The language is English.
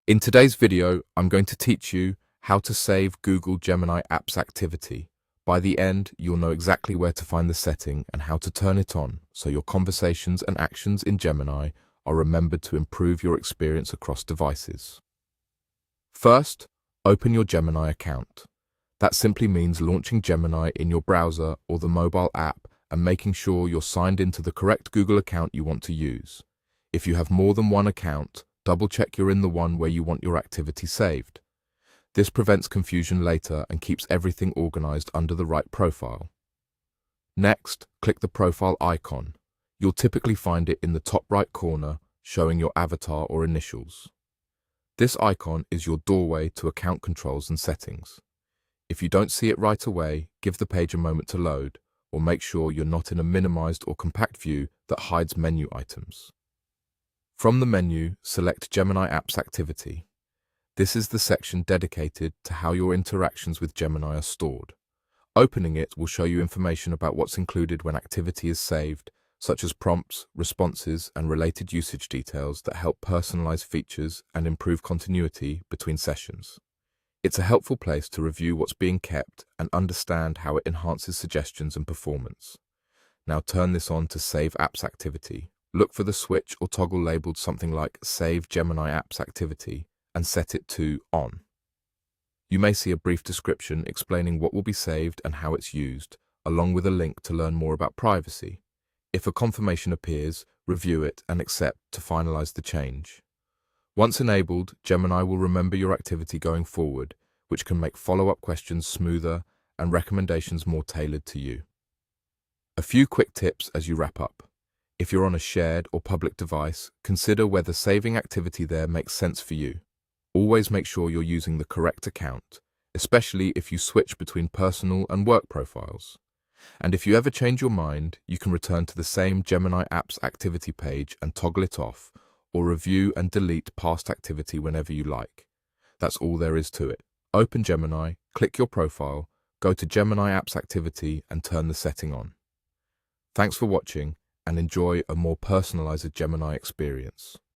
In today's video, I'm going to teach you how to save Google Gemini app's activity. By the end, you'll know exactly where to find the setting and how to turn it on so your conversations and actions in Gemini are remembered to improve your experience across devices. First, open your Gemini account. That simply means launching Gemini in your browser or the mobile app and making sure you're signed into the correct Google account you want to use. If you have more than one account, double-check you're in the one where you want your activity saved. This prevents confusion later and keeps everything organized under the right profile. Next, click the profile icon. You'll typically find it in the top right corner, showing your avatar or initials. This icon is your doorway to account controls and settings. If you don't see it right away, give the page a moment to load, or make sure you're not in a minimized or compact view that hides menu items. From the menu, select Gemini Apps Activity. This is the section dedicated to how your interactions with Gemini are stored. Opening it will show you information about what's included when activity is saved, such as prompts, responses, and related usage details that help personalize features and improve continuity between sessions. It's a helpful place to review what's being kept and understand how it enhances suggestions and performance. Now turn this on to Save Apps Activity. Look for the switch or toggle labeled something like Save Gemini Apps Activity and set it to On. You may see a brief description explaining what will be saved and how it's used, along with a link to learn more about privacy. If a confirmation appears, review it and accept to finalize the change. Once enabled, Gemini will remember your activity going forward, which can make follow-up questions smoother and recommendations more tailored to you. A few quick tips as you wrap up. If you're on a shared or public device, consider whether saving activity there makes sense for you. Always make sure you're using the correct account, especially if you switch between personal and work profiles. And if you ever change your mind, you can return to the same Gemini Apps Activity page and toggle it off, or review and delete past activity whenever you like. That's all there is to it. Open Gemini, click your profile, go to Gemini Apps Activity and turn the setting on. Thanks for watching, and enjoy a more personalized Gemini experience.